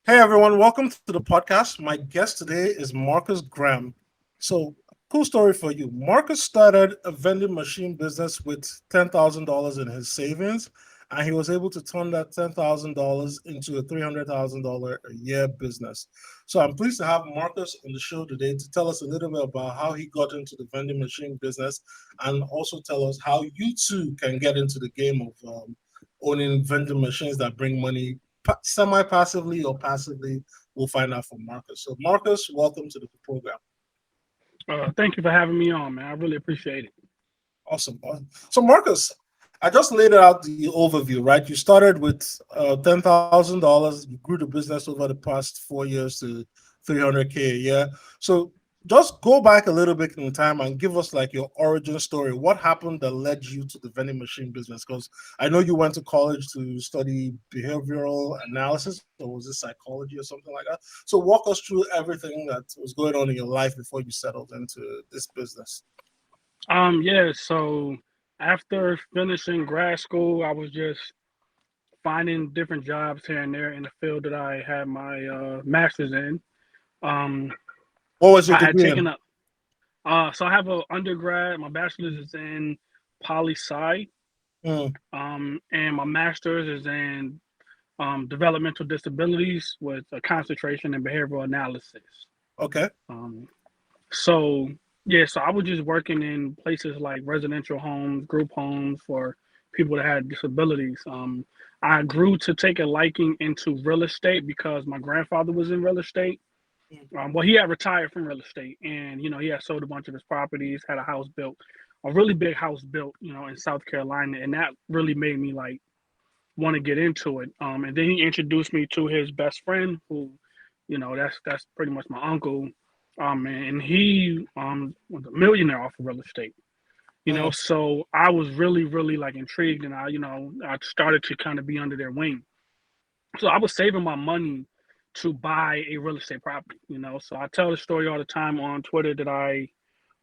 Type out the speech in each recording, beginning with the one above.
Hey everyone, welcome to the podcast. My guest today is Marcus Graham. So, cool story for you. Marcus started a vending machine business with $10,000 in his savings, and he was able to turn that $10,000 into a $300,000 a year business. So, I'm pleased to have Marcus on the show today to tell us a little bit about how he got into the vending machine business and also tell us how you too can get into the game of owning vending machines that bring money semi-passively or passively. We'll find out from Marcus. So, Marcus, welcome to the program. Thank you for having me on, man. I really appreciate it. Awesome. So, Marcus, I just laid out the overview, right? You started with $10,000. You grew the business over the past 4 years to 300K a year. So, just go back a little bit in time and give us like your origin story. What happened that led you to the vending machine business? Because I know you went to college to study behavioral analysis, or was it psychology or something like that? So walk us through everything that was going on in your life before you settled into this business. Yeah, so after finishing grad school, I was just finding different jobs here and there in the field that I had my master's in. Um, What was your I had degree taken in? up, so I have a undergrad. My bachelor's is in poli sci, Mm, and my master's is in developmental disabilities with a concentration in behavioral analysis. okay. Um, So yeah, so I was just working in places like residential homes, group homes for people that had disabilities. I grew to take a liking into real estate because my grandfather was in real estate. Mm, Well, he had retired from real estate, and he had sold a bunch of his properties, had a house built, a really big house built, in South Carolina, and that really made me like want to get into it. And then he introduced me to his best friend, who, that's pretty much my uncle. And he was a millionaire off of real estate. mm, So I was really, really like intrigued, and I started to kind of be under their wing. So I was saving my money to buy a real estate property. So I tell the story all the time on Twitter that I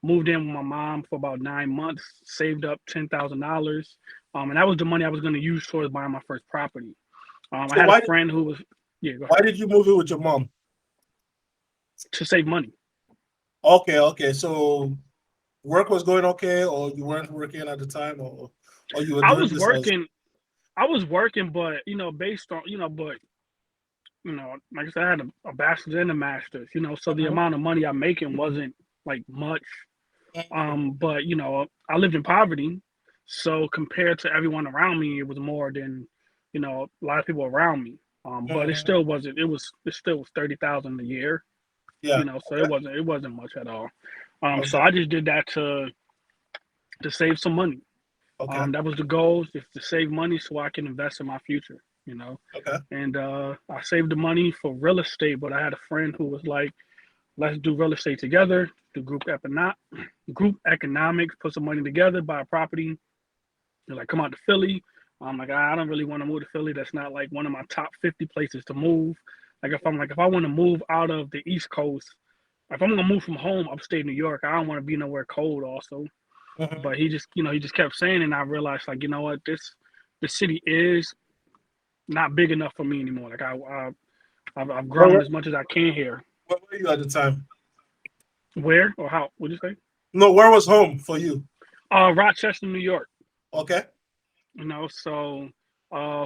moved in with my mom for about 9 months, saved up $10,000, and that was the money I was going to use towards buying my first property. I So had a friend who was, yeah, go why ahead, did you move in with your mom? to save money. Okay, okay. So work was going okay, or you weren't working at the time, or you were I doing was this as working, I was working, but based on but like I said, I had a bachelor's and a master's. So the Mhm, amount of money I'm making wasn't like much. mhm, But I lived in poverty, so compared to everyone around me, it was more than a lot of people around me. But it mhm. still wasn't. It still was 30,000 a year. Yeah. So Okay. it wasn't much at all. So Okay. I just did that to save some money. Okay. That was the goal, is to save money so I can invest in my future. Okay. And I saved the money for real estate, but I had a friend who was like, "Let's do real estate together. Do group economics, put some money together, buy a property." They're like, "Come out to Philly." I'm like, I don't really want to move to Philly. That's not like one of my top 50 places to move. If I want to move out of the East Coast, if I'm gonna move from home upstate New York, I don't want to be nowhere cold also. Mhm. But he just kept saying, and I realized, like, the city is not big enough for me anymore. Like I've Where, grown were- as much as I can here. where were you at the time? Where or how? What'd you say? No, where was home for you? Rochester, New York. Okay.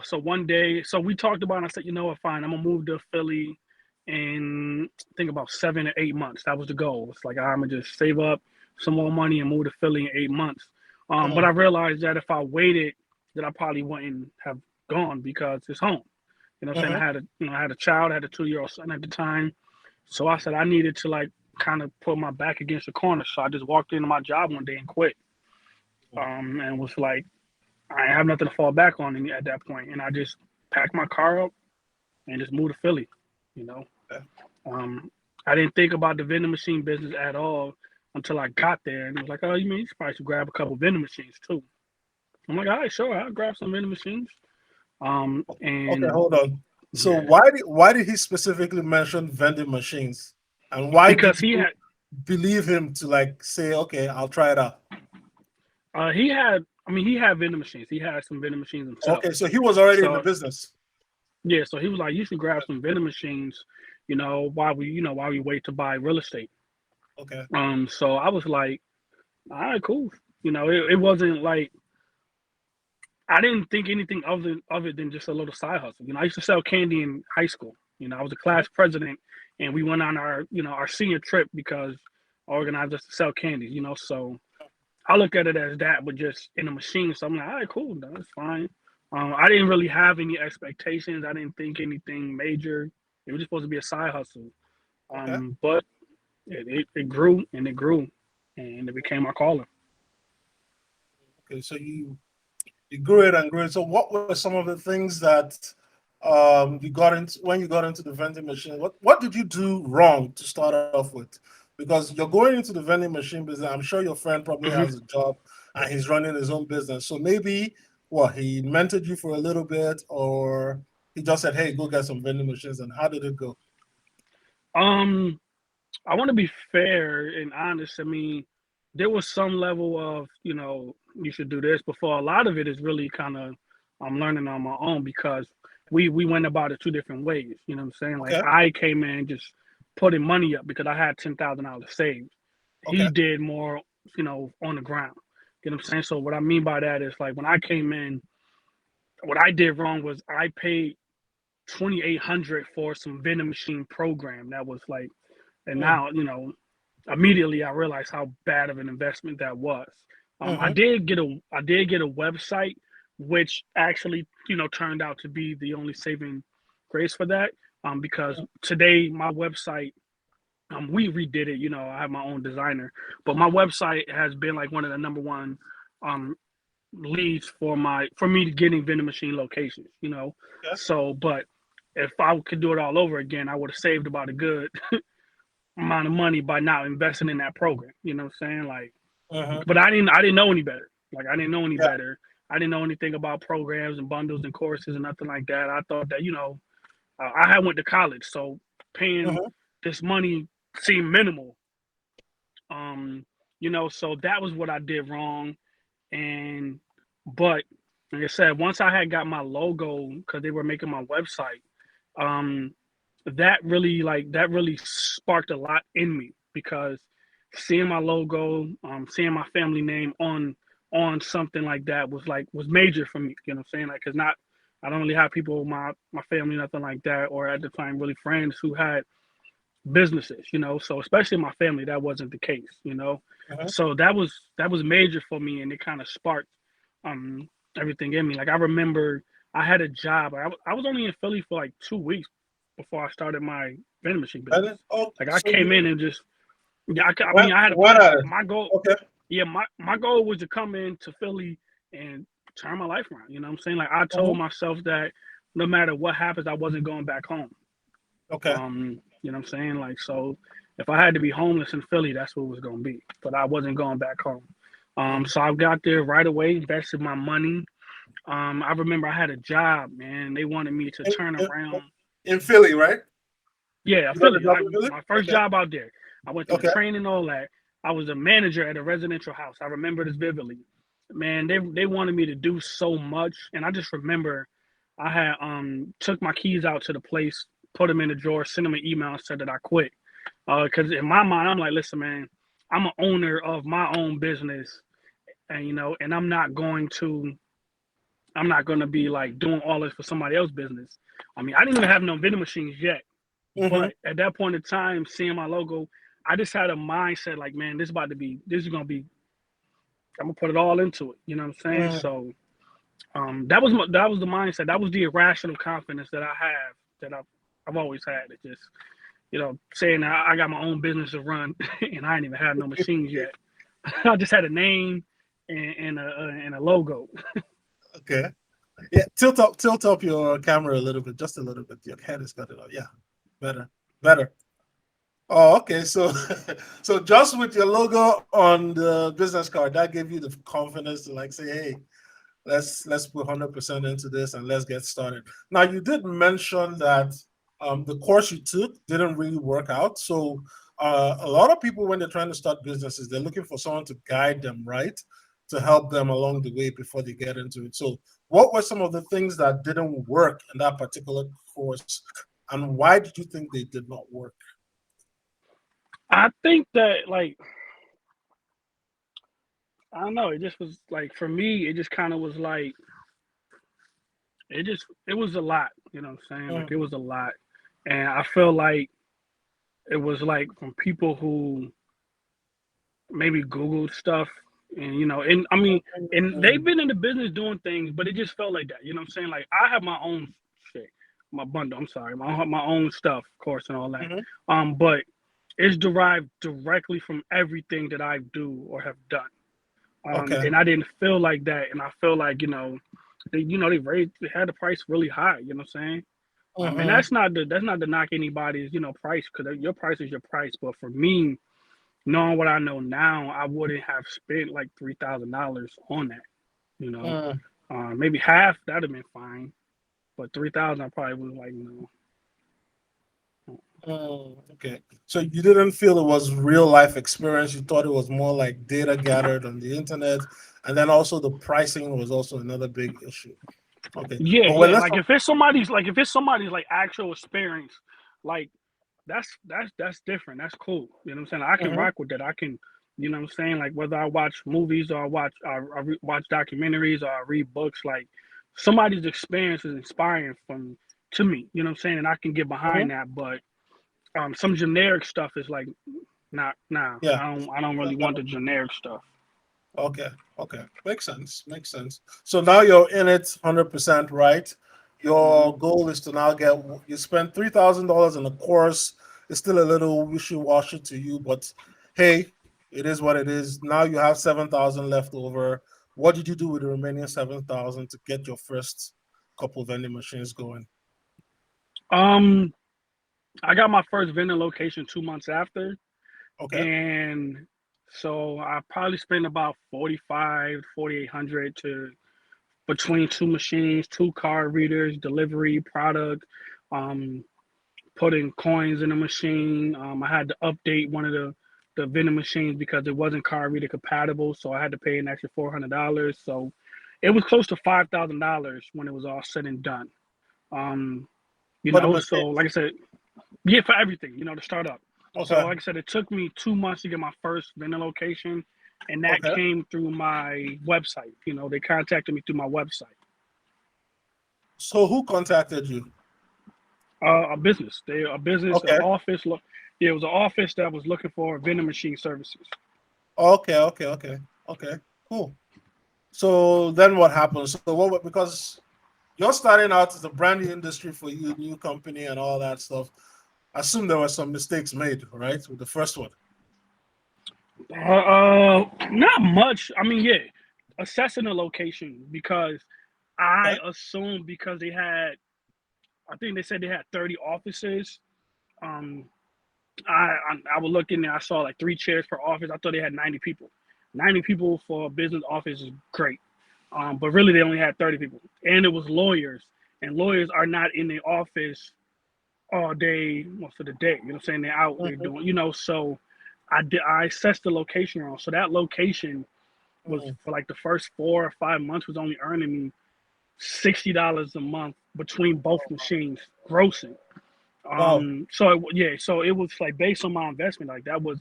So one day, so we talked about it, and I said, fine, I'm gonna move to Philly in I think about 7 or 8 months. That was the goal. It's like I'm gonna just save up some more money and move to Philly in 8 months. But I Mhm, realized that if I waited, that I probably wouldn't have gone because it's home. What I'm saying? mhm, I had a child, I had a 2-year-old son at the time. So I said I needed to like kind of put my back against the corner. So I just walked into my job one day and quit. And was like, I have nothing to fall back on at that point, and I just packed my car up and just moved to Philly. You know, okay. um, I didn't think about the vending machine business at all until I got there, and it was like, oh, you probably should grab a couple vending machines too. I'm like, all right, sure, I'll grab some vending machines. Okay, And hold on. So yeah, why did he specifically mention vending machines? And why because did you believe him to like say, okay, I'll try it out? he had vending machines. He had some vending machines himself. Okay, so he was already in the So business. Yeah, so he was like, you should grab some vending machines, while we wait to buy real estate. Okay. So I was like, all right, cool. It wasn't like I didn't think anything of it than just a little side hustle. I used to sell candy in high school. I was a Mhm. class president, and we went on our senior trip because I organized us to sell candy. So I look at it as that, but just in a machine. So I'm like, all right, cool, that's fine. I didn't really have any expectations. I didn't think anything major. It was just supposed to be a side hustle. Okay. But it grew and it grew, and it became our calling. Okay. So you grew it and grew it. So what were some of the things that you got into when you got into the vending machine? What did you do wrong to start off with? Because you're going into the vending machine business. I'm sure your friend probably Hmm. has a job and he's running his own business. So maybe what he mentored you for a little bit, or he just said, "Hey, go get some vending machines." And how did it go? Um, I want to be fair and honest. I mean, there was some level of, you should do this before. A lot of it is really kind of I'm learning on my own because we went about it two different ways. You know what I'm saying? Like Okay. I came in just putting money up because I had $10,000 saved. He Okay. did more, on the ground. You know what I'm saying? So what I mean by that is like when I came in, what I did wrong was I paid 2,800 for some vending machine program that was like, and Mm, now immediately I realized how bad of an investment that was. I mm-hmm. did get a website, which actually turned out to be the only saving grace for that. Because today my website, we redid it. I have my own designer, but my website has been like one of the number one um, leads for me getting vending machine locations. Okay. So but if I could do it all over again, I would have saved about a good amount of money by not investing in that program. You know what I'm saying? Like, Mm-hmm. but I didn't know any better. Like I didn't know any Yeah. better. I didn't know anything about programs and bundles and courses and nothing like that. I thought that I had went to college, so paying Mm-hmm. this money seemed minimal. Um, so that was what I did wrong. And but like I said, once I had got my logo because they were making my website, um, that really sparked a lot in me because seeing my logo, seeing my family name on something like that was major for me. You know what I'm saying? Like, cause not I don't really have people my family nothing like that, or at the time really friends who had businesses. So especially my family, that wasn't the case. Mm-hmm. So that was major for me, and it kind of sparked um everything in me. Like I remember I had a job. I was only in Philly for like 2 weeks before I started my vending machine And business. oh, Like I so came you in and just yeah, I went mean I had a went plan. at Like it. my goal, Okay. yeah, my goal was to come into Philly and turn my life around. You know what I'm saying? Like I told Mm-hmm. myself that no matter what happens, I wasn't going back home. Okay. You know what I'm saying? Like so if I had to be homeless in Philly, that's what it was gonna be. But I wasn't going back home. Mm-hmm. So I got there right away, invested my money. I remember I had a job, man. They wanted me to In, turn in, around. in Philly, right? Yeah, You got the Philly. job in Philly? My first Okay. job out there. I went through the Okay. training, all that. I was a manager at a residential house. I remember this vividly. Man, they wanted me to do so much, and I just remember I had took my keys out to the place, put them in the drawer, sent them an email, and said that I quit. Because in my mind, I'm like, listen, man, I'm an owner of my own business, and and I'm not going to be like doing all this for somebody else's business. I mean, I didn't even have no vending machines yet, Mm-hmm. but at that point in time, seeing my logo, I just had a mindset like, man, this is gonna be. I'm gonna put it all into it. You know what I'm saying? Mm-hmm. So that was the mindset. That was the irrational confidence that I have that I've always had. It just saying that I got my own business to run and I ain't even had no machines yet. I just had a name and a logo. Okay. Yeah. Tilt up your camera a little bit, just a little bit. Your head is got it up. Yeah. Better. Better. Oh, okay. So, so just with your logo on the business card, that gave you the confidence to like say, "Hey, let's put 100% into this and let's get started." Now, you did mention that the course you took didn't really work out. So, a lot of people when they're trying to start businesses, they're looking for someone to guide them, right, to help them along the way before they get into it. So, what were some of the things that didn't work in that particular course, and why did you think they did not work? I think that like I don't know. It just was like for me. It just kind of was like it was a lot. You know what I'm saying? Like Mm, it was a lot, and I feel like it was like from people who maybe Googled stuff, and and I mean, and they've mm, been in the business doing things, but it just felt like that. You know what I'm saying? Like I have my own shit, my bundle. I'm sorry, my own stuff, of course, and all that. mhm. But it's derived directly from everything that I do or have done. Okay. And I didn't feel like that, and I feel like they had the price really high. You know what I'm saying? And Hmm. that's not to knock anybody's price, because your price is your price. But for me, knowing what I know now, I wouldn't have spent like $3,000 on that. You know, Mm, maybe half that'd have been fine, but 3,000 I probably was like no. okay. So you didn't feel it was real life experience. You thought it was more like data gathered on the internet, and then also the pricing was also another big issue. Okay. Yeah, But when yeah. let's Like if it's somebody's like actual experience, like that's different. That's cool. You know what I'm saying? I can Mhm, rock with that. I can, you know what I'm saying? Like whether I watch movies or watch documentaries or I read books, like somebody's experience is inspiring from to me. You know what I'm saying? And I can get mhm. behind that. But some generic stuff is like not nah. Yeah. I don't really want the generic stuff. Okay. Okay. Makes sense. Makes sense. So now you're in it 100%, right? Hmm. Your goal is to now get, you spent $3,000 in a course. It's still a little wishy-washy to you, but hey, it is what it is. Now you have 7,000 left over. What did you do with the remaining 7,000 to get your first couple vending machines going? Um, I got my first vending location 2 months after. Okay. And so I probably spent about 45, 4,800 to between two machines, two card readers, delivery, product, um, putting coins in the machine. I had to update one of the vending machines because it wasn't card reader compatible, so I had to pay an extra $400. So it was close to $5,000 when it was all said and done. Um, For the so machines. like I said, yeah, for everything, to start up. So, Okay. like I said, it took me 2 months to get my first vending location, and that Okay. came through my website. They contacted me through my website. So who contacted you? A business, a business, an Okay. office. Yeah, it was an office that was looking for vending machine services. Okay. Okay. Okay. Okay. Cool. So then what happens? So what, because you're starting out as a brand new industry for you, new company and all that stuff. I assume there were some mistakes made, right? With the first one. Not much. I mean, yeah, assessing the location because I Okay. assumed because I think they said they had 30 offices. Um, I would look in there. I saw like 3 chairs per office. I thought they had 90 people. 90 people for a business office is great, but really they only had 30 people, and it was lawyers, and lawyers are not in the office all day most of the day. You know what I'm saying? They're out. They're Mhm, doing. So I assessed the location wrong. So that location was mhm. for like the first 4 or 5 months was only earning me $60 a month between both machines, grossing. Wow. So it was like based on my investment, like that was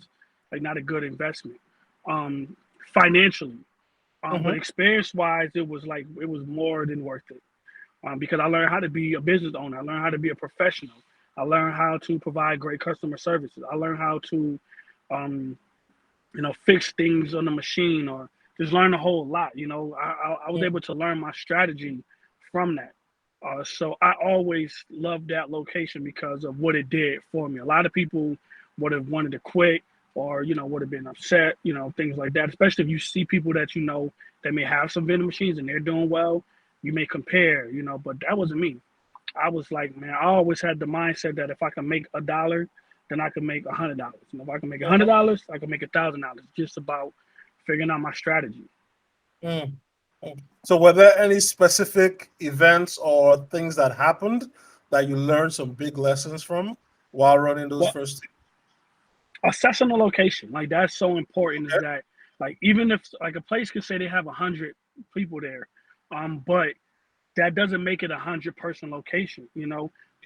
like not a good investment, um, financially. But Hmm. experience wise, it was more than worth it. Because I learned how to be a business owner. I learned how to be a professional. I learned how to provide great customer services. I learned how to, um, fix things on the machine or just learn a whole lot. I was able to learn my strategy from that. So I always loved that location because of what it did for me. A lot of people would have wanted to quit or, would have been upset, things like that. Especially if you see people that that may have some vending machines and they're doing well, you may compare, but that wasn't me. I was like, man, I always had the mindset that if I can make $1, then I can make $100. And if I can make a hundred Hmm. dollars, I can make $1,000. Just about figuring out my strategy. Mm. Mm. So were there any specific events or things that happened that you learned some big lessons from while running those Well, first? assessing the location, like that's so important. Is Okay. that like even if like a place could say they have 100 people there, but that doesn't make it 100-person location.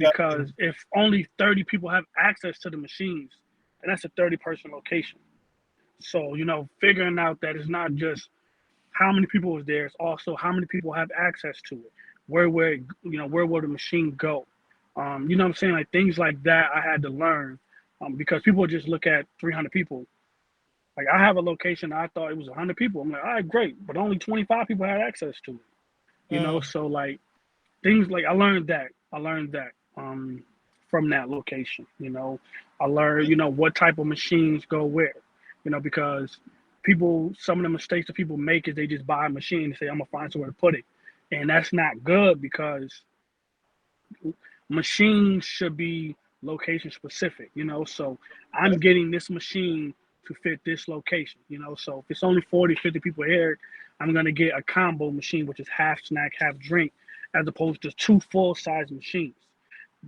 Yeah. because if only 30 people have access to the machines, then that's a 30-person location. So, figuring out that it's not just how many people was there, it's also how many people have access to it. Where will the machine go? You know what I'm saying? Like things like that I had to learn because people just look at 300 people. Like I have a location, I thought it was 100 people. I'm like, all right, great, but only 25 people had access to it. Mm, So like things like I learned that. From that location. I learned, what type of machines go where. Because some of the mistakes that people make is they just buy a machine and say, I'm gonna find somewhere to put it. And that's not good because machines should be location specific, so I'm okay. getting this machine to fit this location, so if it's only 40, 50 people here, I'm going to get a combo machine, which is half snack, half drink, as opposed to two full size machines.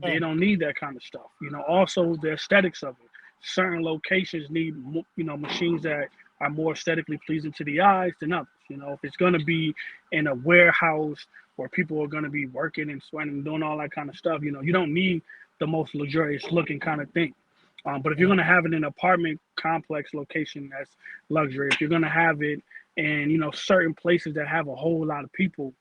They Mm, don't need that kind of stuff, also the aesthetics of it. Certain locations need, machines that are more aesthetically pleasing to the eyes than others. If it's going to be in a warehouse where people are going to be working and sweating and doing all that kind of stuff. You don't need the most luxurious looking kind of thing. But if you're mm, going to have it in an apartment complex location that's luxury, if you're going to have it in, certain places that have a whole lot of people,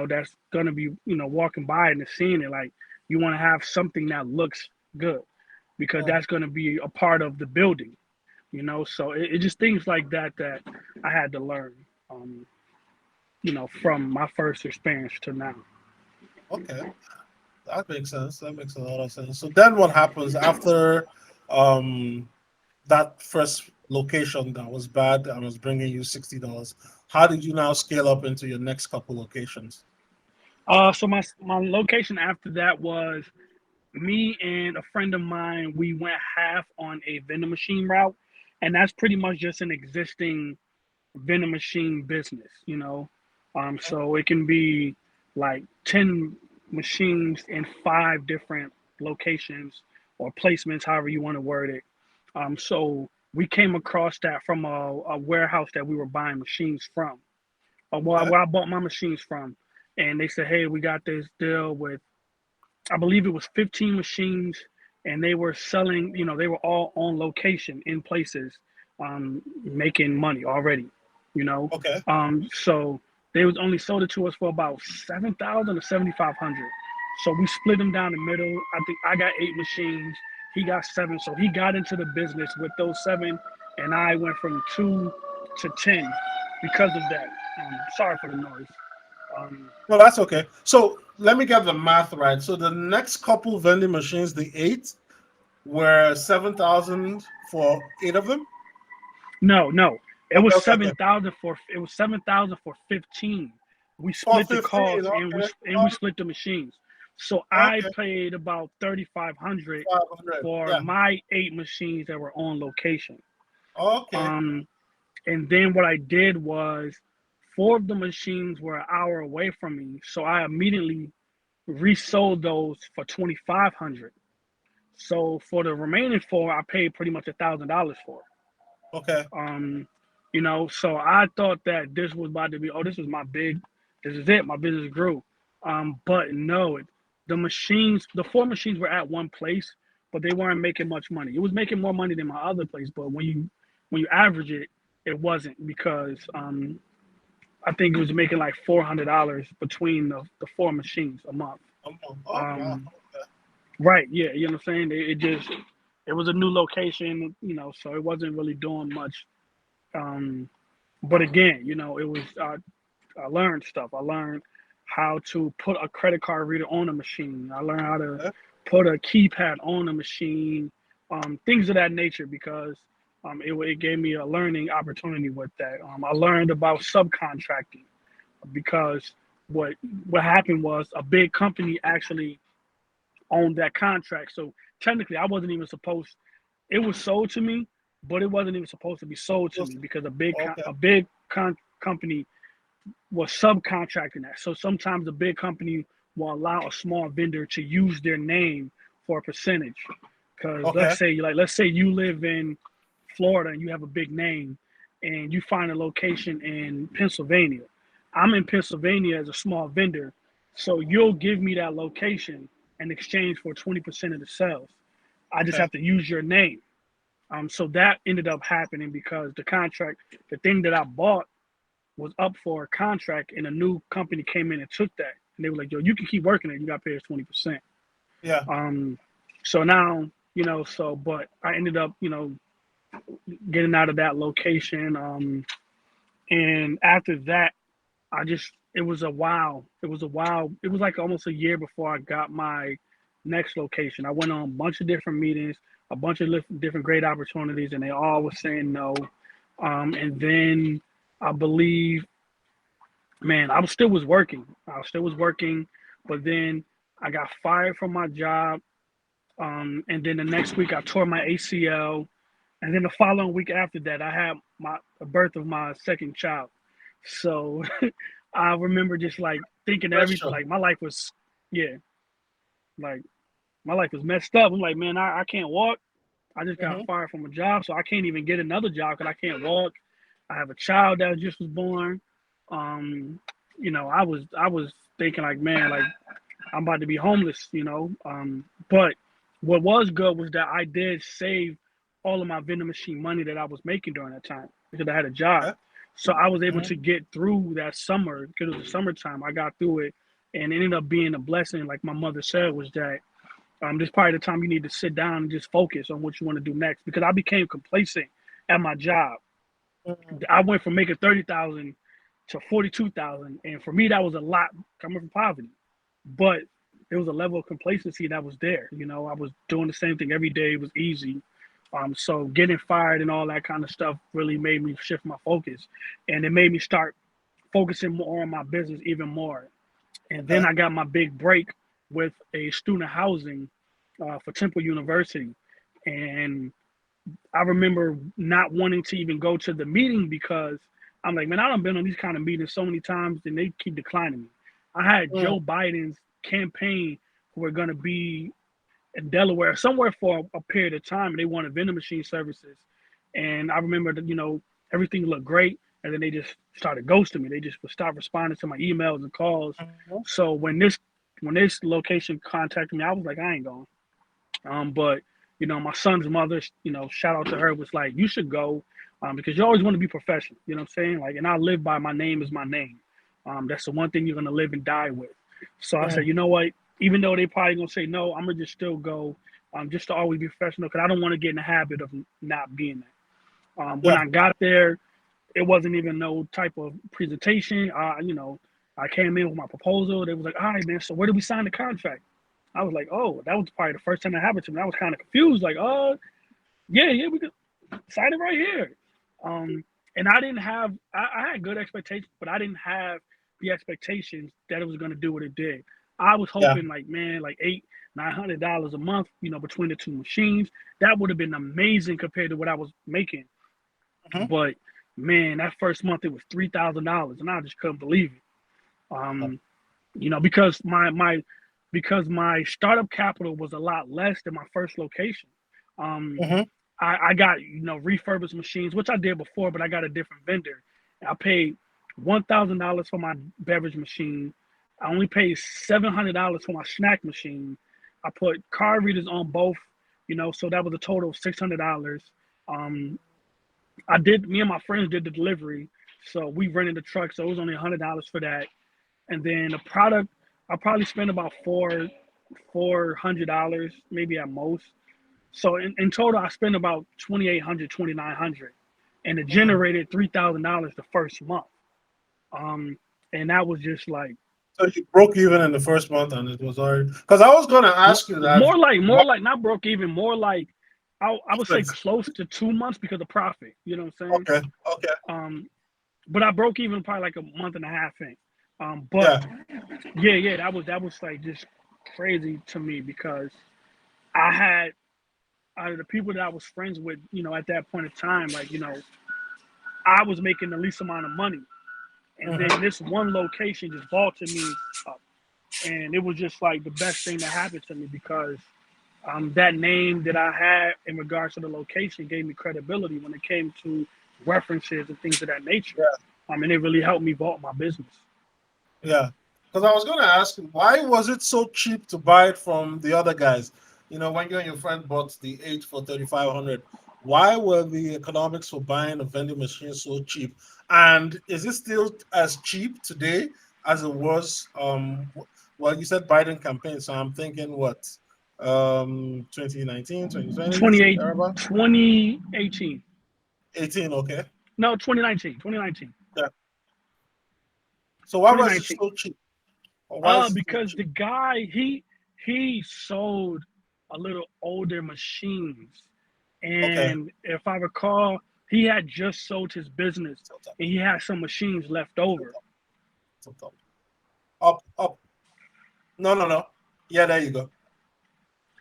that's going to be, walking by and seeing it, like you want to have something that looks good because mm. that's going to be a part of the building, so it just things like that I had to learn. Um, from my first experience to now. Okay, that makes sense. That makes a lot of sense. So then, what happens after um that first location that was bad and was bringing you $60? How did you now scale up into your next couple locations? So my location after that was me and a friend of mine. We went half on a vending machine route, and that's pretty much just an existing vending machine business. So it can be like 10 machines in 5 different locations or placements, however you want to word it. So we came across that from a warehouse that we were buying machines from, or Okay. where I bought my machines from. And they said, hey, we got this deal with, I believe it was 15 machines, and they were selling, they were all on location in places, making money already, you know. Okay. So they was only sold it to us for about 7,000 or 7,500. So we split them down the middle. I think I got 8 machines, he got 7. So he got into the business with those 7, and I went from 2 to 10 because of that. Sorry for the noise. Um, No, that's okay. So let me get the math right. So the next couple vending machines, the eight, were 7,000 for 8 of them. No, no. It Okay, was okay, okay. 7,000 for 15. We For split the 15. cost Okay. and we split the machines. So I Okay. paid about 3,500 500. for Yeah. my 8 machines that were on location. Okay. Um, and then what I did was 4 of the machines were an hour away from me, so I immediately resold those for 2,500. So for the remaining 4, I paid pretty much $1,000 for. Okay. Um, so I thought that this was about to be, oh, this is it, my business grew. But no, the 4 machines were at one place, but they weren't making much money. It was making more money than my other place, but when you average it, it wasn't because I think it was making like $400 between the 4 machines a month. Oh, wow. Um, right, yeah, you know what I'm saying? It was a new location, so it wasn't really doing much. Um, but again, it was I learned stuff. I learned how to put a credit card reader on a machine. I learned how to Okay. put a keypad on a machine, things of that nature, because it gave me a learning opportunity with that. I learned about subcontracting because what what happened was a big company actually owned that contract. So technically, I wasn't even supposed. It was sold to me, but it wasn't even supposed to be sold to me because Okay. company was subcontracting that. So sometimes a big company will allow a small vendor to use their name for a percentage. Because Okay. let's say you live in Florida and you have a big name, and you find a location in Pennsylvania. I'm in Pennsylvania as a small vendor, so you'll give me that location, in exchange for 20% of the sales. I just Okay. have to use your name. So that ended up happening because the contract, the thing that I bought was up for a contract, and a new company came in and took that. And they were like, "Yo, you can keep working it. You got to pay us 20%." Yeah. Um, so now, but I ended up, getting out of that location. And after that, it was a while. It was a while. It was like almost a year before I got my next location. I went on a bunch of different meetings, a bunch of different great opportunities, and they all were saying no. And then I believe, man, I still was working. I still was working, but then I got fired from my job. And then the next week I tore my ACL, and then the following week after that I had the birth of my second child. So I remember just like thinking everything, Pressure. like my life was, yeah, like my life was messed up. I'm like, man, I can't walk. I just got Mm-hmm. fired from a job, so I can't even get another job because I can't walk. I have a child that just was born. Um, I was thinking like, man, like I'm about to be homeless. But what was good was that I did save all of my vending machine money that I was making during that time because I had a job. Okay. So I was able Mm-hmm. to get through that summer because it was the summertime. I got through it, and it ended up being a blessing. Like my mother said, was that this probably the time you need to sit down and just focus on what you want to do next. Because I became complacent at my job. Mm-hmm. I went from making 30,000 to 42,000, and for me that was a lot coming from poverty. But there was a level of complacency that was there. I was doing the same thing every day. It was easy. So getting fired and all that kind of stuff really made me shift my focus, and it made me start focusing more on my business even more. And then Okay. I got my big break with a student housing for Temple University, and I remember not wanting to even go to the meeting because I'm like, man, I done been on these kind of meetings so many times and they keep declining me. I had Mm-hmm. Joe Biden's campaign who were going to be in Delaware somewhere for a period of time, and they wanted vending machine services. And I remember that everything looked great, and then they just started ghosting me. They just would stop responding to my emails and calls. Mm-hmm. So when this location contacted me, I was like, I ain't going. But my son's mother, shout out to her, was like, you should go, because you always want to be professional. You know what I'm saying? Like, and I live by my name is my name. That's the one thing you're gonna live and die with. So I said, Mm-hmm. you know what? Even though they probably gonna say no, I'm gonna just still go, just to always be professional, because I don't want to get in the habit of not being there. When Yeah. I got there, it wasn't even no type of presentation. I came in with my proposal. They was like, all right, man. So where do we sign the contract? I was like, oh, that was probably the first time that happened to me. I was kind of confused, like, oh, yeah, we could sign it right here. And I didn't have, I had good expectations, but I didn't have the expectations that it was going to do what it did. I was Yeah. hoping like, man, like $900 a month, between the two machines, that would have been amazing compared to what I was making. Mm-hmm. But man, that first month it was $3,000, and I just couldn't believe it. Because my startup capital was a lot less than my first location. Um, Mm-hmm. I got refurbished machines, which I did before, but I got a different vendor. I paid $1,000 for my beverage machine. I only paid $700 for my snack machine. I put card readers on both, so that was a total of $600. Um, Me and my friends did the delivery, so we rented the truck, so it was only $100 for that. And then the product, I probably spent about $400, maybe at most. So in total, I spent about 2,800, 2,900, and it Mm-hmm. generated $3,000 the first month. Um, and that was just like So you broke even in the first month, and it was already because I was going to ask you that. more like not broke even, more like I would say Expensive. close to 2 months because of profit. You know what I'm saying? Okay. Okay. But I broke even probably like a month and a half in. But Yeah. yeah, that was like just crazy to me because I had out of the people that I was friends with, at that point in time, like, I was making the least amount of money. And Mm-hmm. then this one location just vaulted me up. And it was just like the best thing that happened to me because that name that I had in regards to the location gave me credibility when it came to references and things of that nature. Yeah. And it really helped me vault my business. Yeah. Because I was going to ask, why was it so cheap to buy it from the other guys? When you and your friend bought the 8 for 3,500, why were the economics for buying a vending machine so cheap? And is it still as cheap today as it was? Well, you said Biden campaign, so I'm thinking what? 2019, 2020, 28, thereabout? 2018. 18, okay. No, 2019. 2019. Yeah. So why was it 2019. so cheap? Or why is it so Because cheap? the guy he sold a little older machines, Okay. and if I recall, he had just sold his business, Tilt up, and he had some machines left tilt over. up, tilt up. Up, up. No, no, no. Yeah, there you go.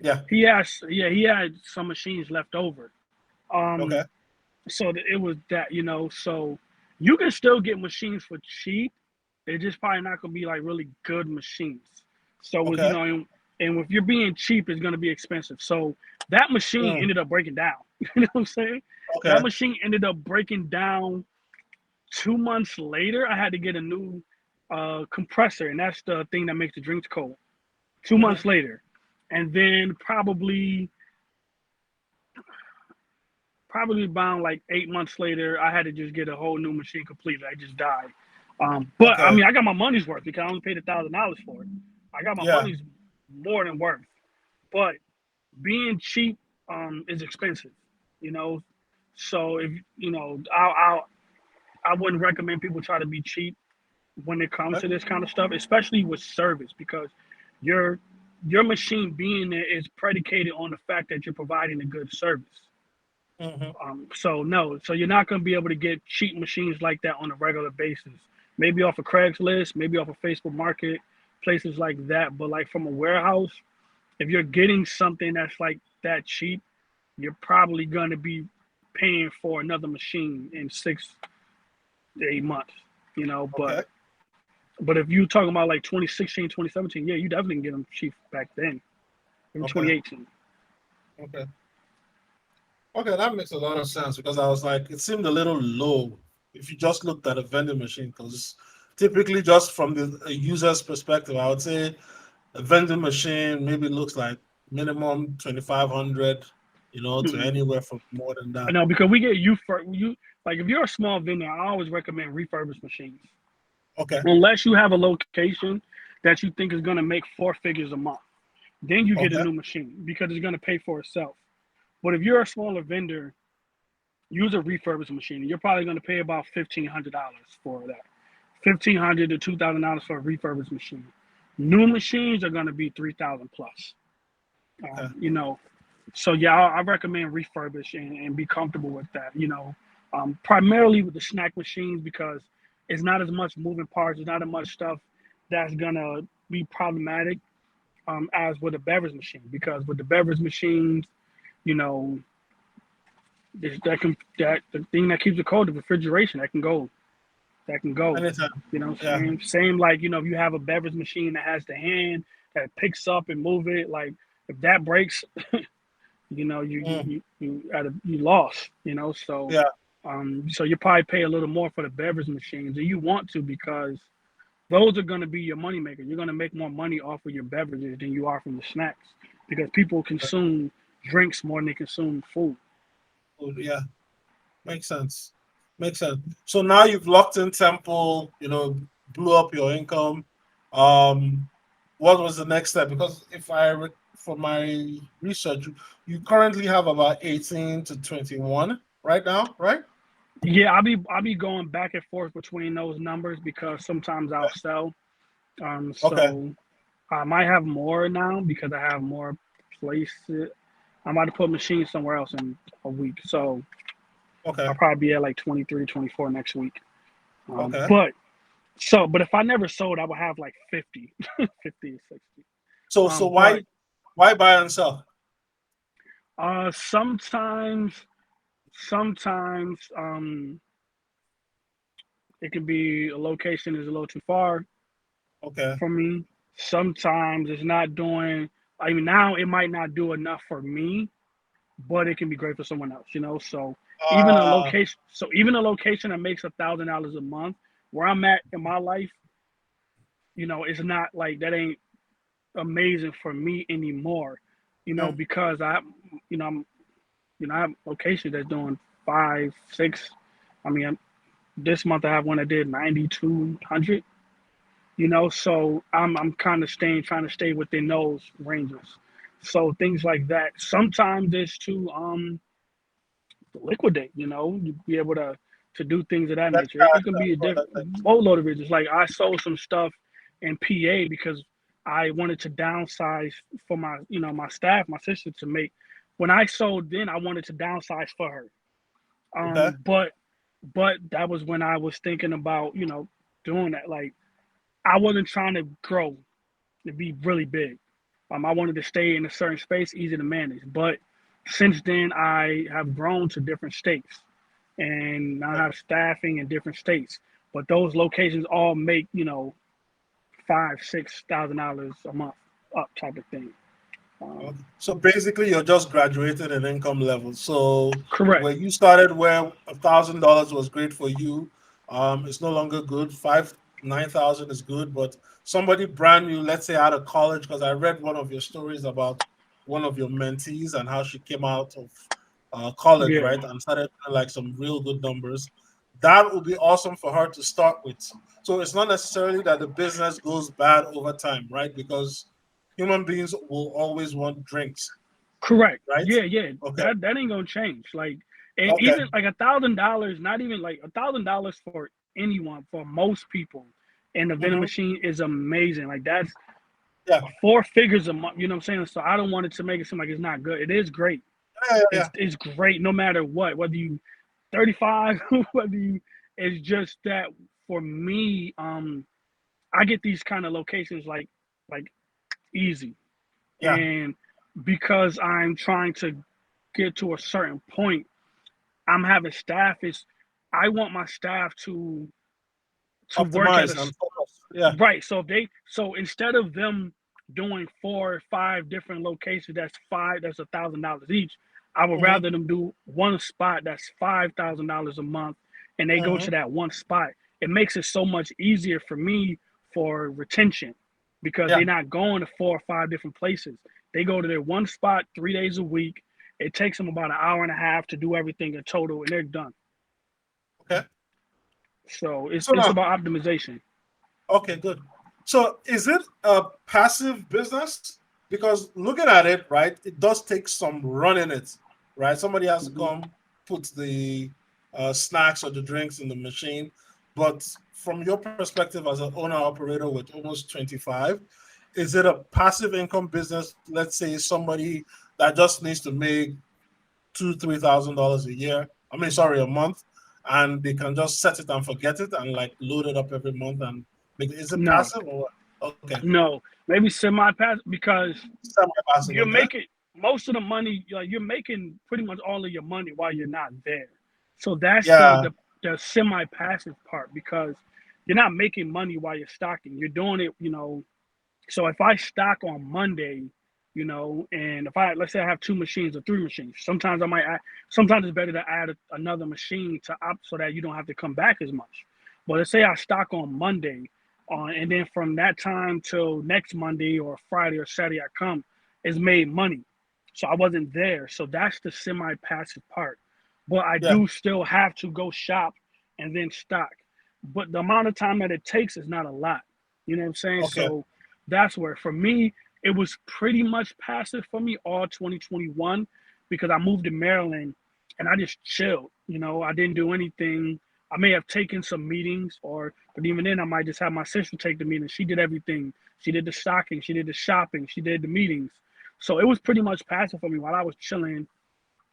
Yeah. He had some machines left over. Okay. Um, so it was that, so you can still get machines for cheap. They're just probably not gonna be like really good machines. So with Okay. and if you're being cheap, it's gonna be expensive. So that machine Mm, ended up breaking down. You know what I'm saying? That okay. machine ended up breaking down 2 months later. I had to get a new compressor, and that's the thing that makes the drinks cold. Two Hmm. months later, and then probably about like 8 months later, I had to just get a whole new machine completely. I just died. But I Okay. mean, I got my money's worth because I only paid $1,000 for it. I got my Yeah. money's more than worth. But being cheap is expensive, you know. So if I wouldn't recommend people try to be cheap when it comes Okay. to this kind of stuff, especially with service, because your your machine being there is predicated on the fact that you're providing a good service. Hmm. So no, so you're not going to be able to get cheap machines like that on a regular basis. Maybe off of Craigslist, maybe off of Facebook Market, places like that. But like from a warehouse, if you're getting something that's like that cheap, you're probably going to be paying for another machine in 6 to 8 months. You know, Okay. but if you talking about like 2016, 2017, yeah, you definitely can get them cheap back then. In Okay. 2018. Okay. Okay. That makes a lot of sense because I was like, it seemed a little low if you just looked at a vending machine. Because typically, just from the a user's perspective, I would say a vending machine maybe looks like minimum 2,500, to Mm-mm. anywhere from more than I that. know because we get you for you like if you're a small vendor, I always recommend refurbished machines. Okay. Unless you have a location that you think is going to make 4 figures a month, then you get a Okay. new machine because it's going to pay for itself. But if you're a smaller vendor, use a refurbished machine. You're probably going to pay about $1,500 for that. $1,500 to $2,000 for a refurbished machine. New machines are going to be 3,000 plus. Okay. You know, so yeah, I recommend refurbish and be comfortable with that. Primarily with the snack machines because it's not as much moving parts, it's not as much stuff that's gonna be problematic as with a beverage machine. Because with the beverage machines, you know, that the thing that keeps it cold, the refrigeration, that can go. Anytime. Yeah. Same like if you have a beverage machine that has the hand that picks up and move it, like if that breaks, Mm, you lost, yeah. so you probably pay a little more for the beverage machines, and you want to because those are going to be your money maker. You're going to make more money off of your beverages than you are from the snacks because people consume drinks more than they consume food. Yeah. Makes sense. Makes sense. So now you've locked in Temple, blew up your income. Um, what was the next step? Because if from my research, you currently have about 18 to 21 right now, right? Yeah, I'll be going back and forth between those numbers because sometimes I'll sell. Okay. So I might have more now because I have more places. I'm about to put machines somewhere else in a week. So Okay. I'll probably be at like 23, 24 next week. Okay. But if I never sold, I would have like 50, 50, 60. So But why buy and sell? sometimes it can be a location is a little too far Okay. for me. Sometimes it's not doing. I mean, now it might not do enough for me, but it can be great for someone else. So Uh even a location that makes $1,000 a month, where I'm at in my life, it's not like that ain't amazing for me anymore, Mm, because I have locations that's doing five, six. I mean, this month I have one that did 9,200. So I'm kind of trying to stay within those ranges. So things like that. Sometimes it's to liquidate. You be able to do things of that that's nature. It can character. be a Well, boatload of reasons. Like I sold some stuff in PA because I wanted to downsize for my staff, my sister to make. When I sold, then I wanted to downsize for her. okay. But that was when I was thinking about doing that. Like I wasn't trying to grow to be really big. I wanted to stay in a certain space, easy to manage. But since then, I have grown to different states, and I have staffing in different states. But those locations all make $5,000-6,000 a month up type of thing. Okay. Um, So basically, you're just graduated in income level. So Correct. where you started, where $1,000 was great for you, it's no longer good. 9,000 is good, but somebody brand new, let's say out of college, because I read one of your stories about one of your mentees and how she came out of college, Yeah. right, and started doing, like some real good numbers. That would be awesome for her to start with. So it's not necessarily that the business goes bad over time, right? Because human beings will always want drinks, Correct. right? Yeah, yeah. Okay. That ain't gonna change. Like, and Okay. even like $1,000, not even like $1,000 for anyone, for most people, in the vending Hmm. machine is amazing. Like that's Yeah. four figures a month. You know what I'm saying? So I don't want it to make it seem like it's not good. It is great. Yeah. Yeah. It's Yeah. it's great no matter what. Whether you 35, whether you. It's just that for me, I get these kind of locations like easy, Yeah. and because I'm trying to get to a certain point, I'm having staff is I want my staff to work at Optimize a and focus. Yeah. right. So instead of them doing 4 or 5 different locations, that's $1,000 each. I would Hmm. rather them do one spot that's $5,000 a month, and they go Hmm. to that one spot. It makes it so much easier for me for retention because they're Yeah. not going to 4 or 5 different places. They go to their one spot 3 days a week. It takes them about an hour and a half to do everything in total, and they're done. Okay. So it's So it's now, about optimization. okay, good. So is it a passive business? Because looking at it, right, it does take some running it, right? Somebody has to Mhm. come put the snacks or the drinks in the machine. But from your perspective as an owner operator with almost 25, is it a passive income business? Let's say somebody that just needs to make $2,000-3,000 a year. I mean, sorry, a month, and they can just set it and forget it and like load it up every month and make it. Is it No, passive or what? Okay, no, maybe semi-pass because semi-passive. you're Okay, making most of the money. Like you're making pretty much all of your money while you're not there. So that's the yeah. the, the semi-passive part because you're not making money while you're stocking. You're doing it. So if I stock on Monday, and if I let's say I have 2 machines or 3 machines, sometimes I might add. Sometimes it's better to add another machine to up so that you don't have to come back as much. But let's say I stock on Monday, and then from that time till next Monday or Friday or Saturday I come, it's made money. So I wasn't there. So that's the semi-passive part. But I Yeah. do still have to go shop and then stock. But the amount of time that it takes is not a lot. You know what I'm saying? Okay. So that's where for me it was pretty much passive for me all 2021 because I moved to Maryland and I just chilled. I didn't do anything. I may have taken some meetings, but even then, I might just have my sister take the meeting. She did everything. She did the stocking. She did the shopping. She did the meetings. So it was pretty much passive for me while I was chilling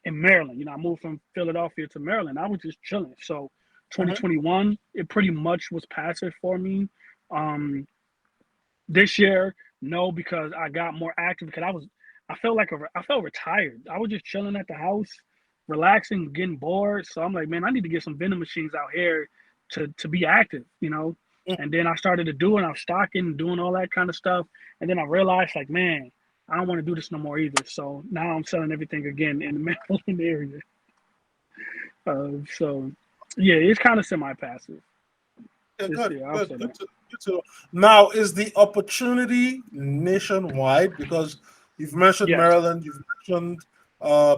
in Maryland. I moved from Philadelphia to Maryland. I was just chilling. So Hmm. 2021, it pretty much was passive for me. Um, this year, no, because I got more active because I felt retired. I was just chilling at the house, relaxing, getting bored. So I'm like, man, I need to get some vending machines out here to be active. And then I started to do it. I was stocking, doing all that kind of stuff. And then I realized, like, man, I don't want to do this no more either. So now I'm selling everything again in the Maryland area. So yeah, it's kind of semi-passive. Okay, This good, year, I'll good, say good that. to know. Now, is the opportunity nationwide? Because you've mentioned Yes. Maryland, you've mentioned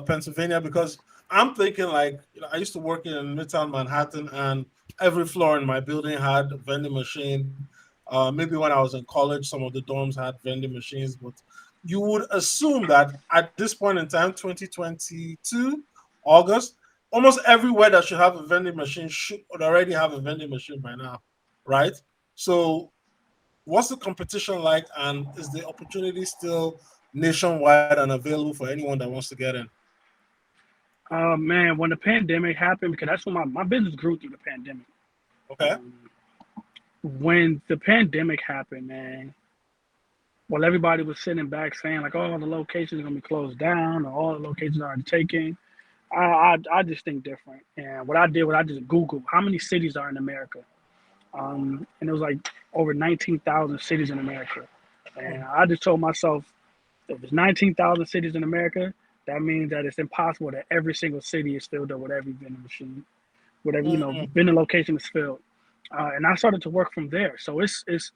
Pennsylvania. Because I'm thinking, like, I used to work in Midtown Manhattan, and every floor in my building had a vending machine. Maybe when I was in college, some of the dorms had vending machines, but you would assume that at this point in time, 2022, August, almost everywhere that should have a vending machine should already have a vending machine by now, right? So, what's the competition like, and is the opportunity still nationwide and available for anyone that wants to get in? Man, when the pandemic happened, because that's when my business grew through the pandemic. Okay. Um, when the pandemic happened, man, while everybody was sitting back saying like, "Oh, the locations are gonna be closed down, or all the locations are taken," I just think different. And what I did was I just Googled how many cities are in America, and it was like over 19,000 cities in America. And I just told myself, if there's 19,000 cities in America, that means that it's impossible that every single city is filled up with every vending machine, whatever Mm-hmm. vending location is filled. And I started to work from there. So it's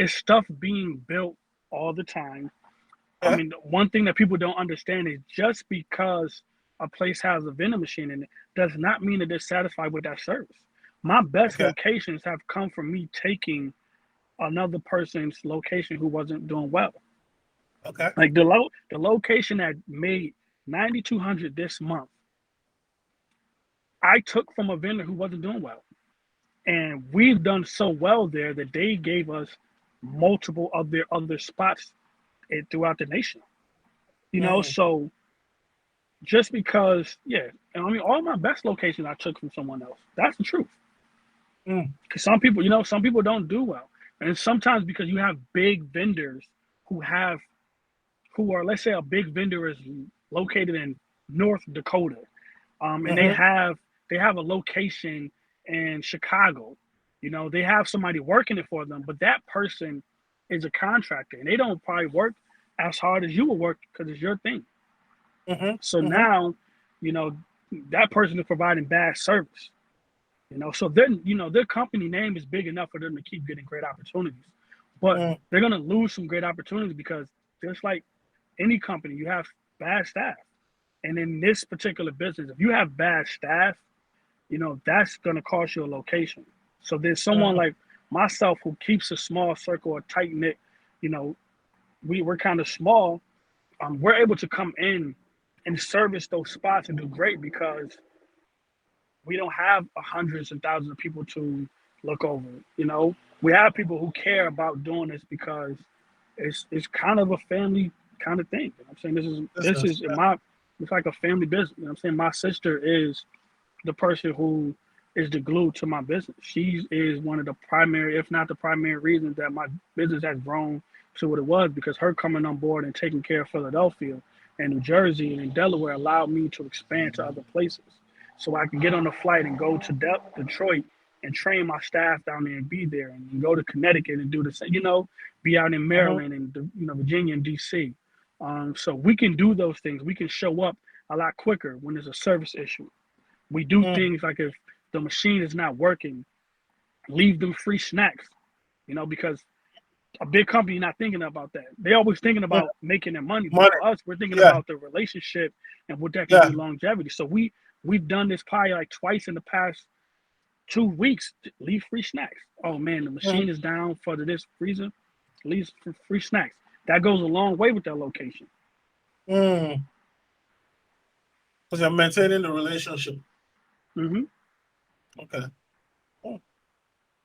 stuff being built all the time. I Okay. mean, one thing that people don't understand is just because a place has a vending machine in it does not mean that they're satisfied with that service. My best Okay. locations have come from me taking another person's location who wasn't doing well. Okay. Like the location that made 9,200 this month, I took from a vendor who wasn't doing well. And we've done so well there that they gave us multiple of their other spots throughout the nation. Mm-hmm. So just because, yeah, and I mean, all my best locations I took from someone else. That's the truth. Mm-hmm. Because some people don't do well, and sometimes because you have big vendors who have who are, let's say, a big vendor is located in North Dakota, and Mm-hmm. they have a location in Chicago. They have somebody working it for them, but that person is a contractor, and they don't probably work as hard as you will work because it's your thing. So Mm-hmm. now, you know, that person is providing bad service. So then their company name is big enough for them to keep getting great opportunities, but Mm-hmm. they're gonna lose some great opportunities because just like any company, you have bad staff. And in this particular business, if you have bad staff, that's going to cost you a location. So there's someone Mm-hmm. like myself who keeps a small circle, a tight knit, you know, we're kind of small. We're able to come in and service those spots and do great because we don't have hundreds and thousands of people to look over. We have people who care about doing this because it's kind of a family kind of thing. I'm saying this is Business. in my it's like a family business. I'm saying my sister is the person who is the glue to my business. She is one of the primary, if not the primary reason that my business has grown to what it was because her coming on board and taking care of Philadelphia and New Jersey and Delaware allowed me to expand to other places. So I could get on a flight and go to Detroit and train my staff down there and be there and go to Connecticut and do the same, be out in Mm-hmm. Maryland and Virginia and DC. So we can do those things. We can show up a lot quicker when there's a service issue. We do Mm-hmm. things like if the machine is not working, leave them free snacks, because a big company not thinking about that. They always thinking about making their money, but Money. for us, we're thinking Yeah. about the relationship and what that can do Yeah. longevity. So we've done this probably like twice in the past 2 weeks. Leave free snacks. Oh man, the Mm-hmm. machine is down for this reason. Leave free snacks. That goes a long way with that location. Mm. Because you're maintaining the relationship. Hmm. Okay. Mm.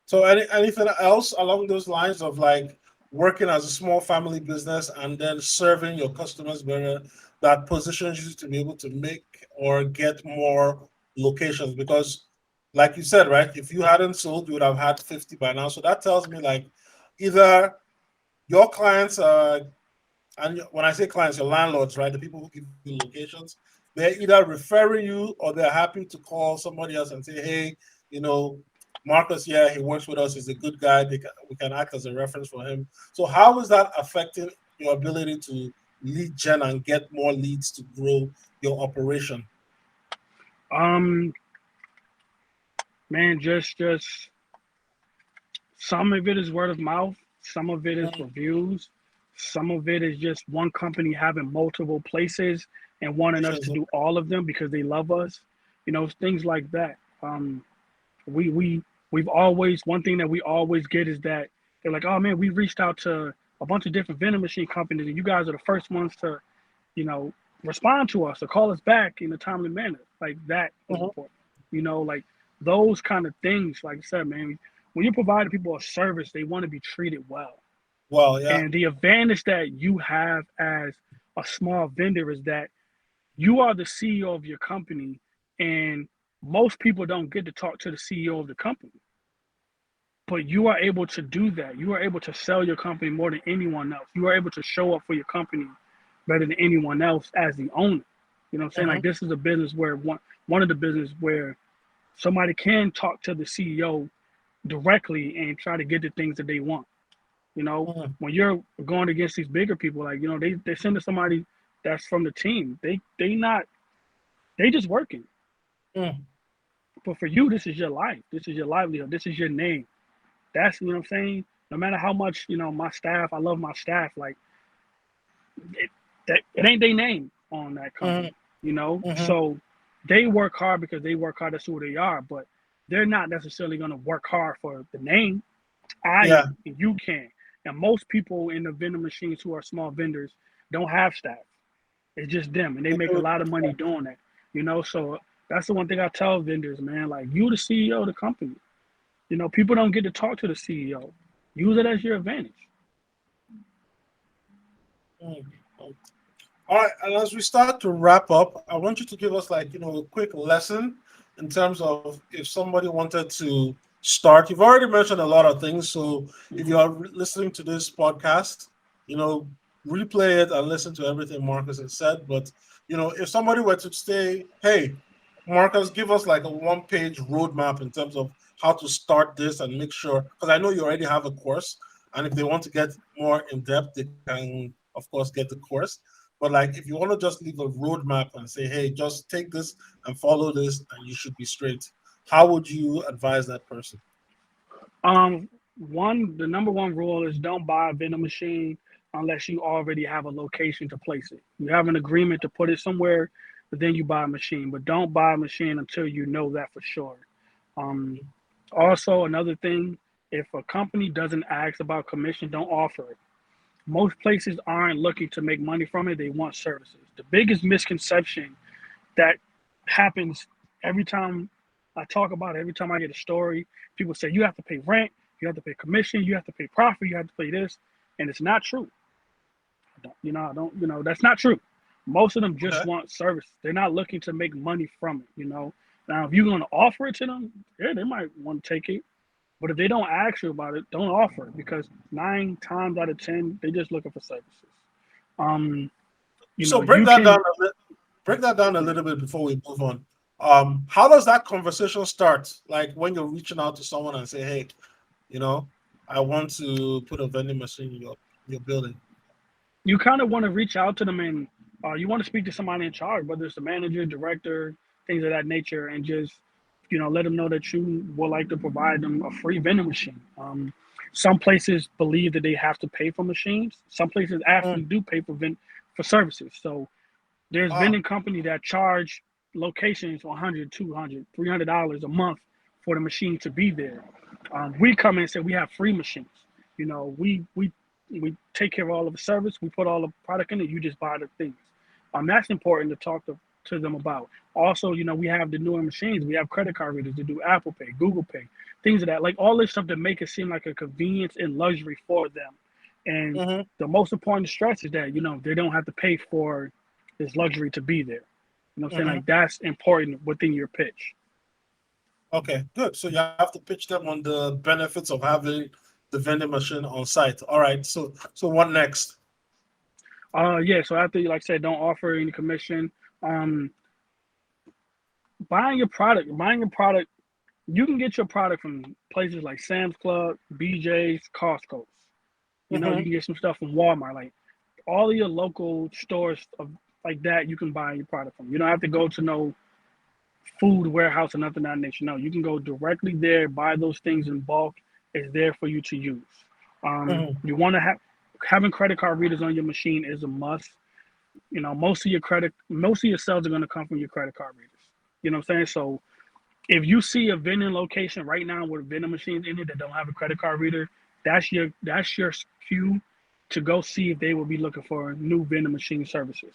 So anything else along those lines of like working as a small family business and then serving your customers better that positions you to be able to make or get more locations? Because like you said, right, if you hadn't sold, you would have had 50 by now. So that tells me like either your clients are, and when I say clients, your landlords, right, the people who give you locations, they're either referring you or they're happy to call somebody else and say, hey, you know, Marcus, yeah, he works with us. He's a good guy. We can act as a reference for him. So how is that affecting your ability to lead gen and get more leads to grow your operation? Um, man, just Some of it is word of mouth, some of it is Mm, reviews, some of it is just one company having multiple places and wanting us to locations. do all of them because they love us, things like that. We we we've always one thing that we always get is that they're like, oh man, we reached out to a bunch of different vending machine companies, and you guys are the first ones to, you know, respond to us or call us back in a timely manner. Like that is Mhm. important. Like those kind of things. Like I said, man, when you're providing people a service, they want to be treated well. Well, yeah. And the advantage that you have as a small vendor is that you are the CEO of your company, and most people don't get to talk to the CEO of the company. But you are able to do that. You are able to sell your company more than anyone else. You are able to show up for your company better than anyone else as the owner. You know what I'm saying? Like Mhm. this is a business where one of the business where somebody can talk to the CEO directly and try to get the things that they want. Mhm. When you're going against these bigger people, like they send to somebody that's from the team. They just working. Mm. But for you, this is your life. This is your livelihood. This is your name. That's what I'm saying. No matter how much my staff, I love my staff. Like it, it ain't their name on that company. Mhm. Mhm. So they work hard because they work hard. That's who they are. But they're not necessarily going to work hard for the name. I Yeah. am, and you can. And most people in the vending machines who are small vendors don't have staff. It's just them, and they I make agree a with lot of money you. doing that. So that's the one thing I tell vendors, man. Like you, the CEO of the company. People don't get to talk to the CEO. Use it as your advantage. Mm. All right, and as we start to wrap up, I want you to give us like, a quick lesson in terms of if somebody wanted to start. You've already mentioned a lot of things. So if Mm-hmm. you are listening to this podcast, you know, replay it and listen to everything Marcus has said. But, if somebody were to say, hey, Marcus, give us like a one-page roadmap in terms of how to start this and make sure, because I know you already have a course. And if they want to get more in depth, they can, of course, get the course. But like, if you want to just leave a roadmap and say, "Hey, just take this and follow this, and you should be straight," how would you advise that person? The number one rule is don't buy a vending machine unless you already have a location to place it. You have an agreement to put it somewhere, but then you buy a machine. But don't buy a machine until you know that for sure. Um, Also, another thing, if a company doesn't ask about commission, don't offer it. Most places aren't looking to make money from it; they want services. The biggest misconception that happens every time I talk about it, every time I get a story, people say you have to pay rent, you have to pay commission, you have to pay profit, you have to pay this, and it's not true. I don't, that's not true. Most of them just Okay. want service. They're not looking to make money from it. Now, if you're going to offer it to them, yeah, they might want to take it. But if they don't ask you about it, don't offer it because 9 times out of 10, they're just looking for services. Um, So you can, break that down a little bit before we move on. How does that conversation start? Like when you're reaching out to someone and say, "Hey, you know, I want to put a vending machine in your building." you kind of want to reach out to them and you want to speak to somebody in charge, whether it's the manager, director, things of that nature, and just let them know that you would like to provide them a free vending machine. Some places believe that they have to pay for machines. Some places actually Mm. do pay for services. So there's Ah, vending company that charge locations 100, 200, $300 a month for the machine to be there. We come in and say we have free machines. We take care of all of the service. We put all the product in it. You just buy the things. That's important to talk to them about. Also, we have the newer machines. We have credit card readers to do Apple Pay, Google Pay, things of that. Like all this stuff to make it seem like a convenience and luxury for them. And mhm. the most important stress is that they don't have to pay for this luxury to be there. You know what I'm saying? Mhm. Like that's important within your pitch. Okay, good. So you have to pitch them on the benefits of having the vending machine on site. All right. So what next? Yeah. So after, like I said, don't offer any commission. Um, buying your product, you can get your product from places like Sam's Club, BJ's, Costco's. You Mhm. can get some stuff from Walmart. Like all of your local stores of like that, you can buy your product from. You don't have to go to no food warehouse or nothing of that nature. No, you can go directly there, buy those things in bulk, is there for you to use. Mhm. You want to have having credit card readers on your machine is a must. Most of your sales are going to come from your credit card readers. You know what I'm saying? So if you see a vending location right now with vending machines in it that don't have a credit card reader, that's your cue to go see if they will be looking for new vending machine services.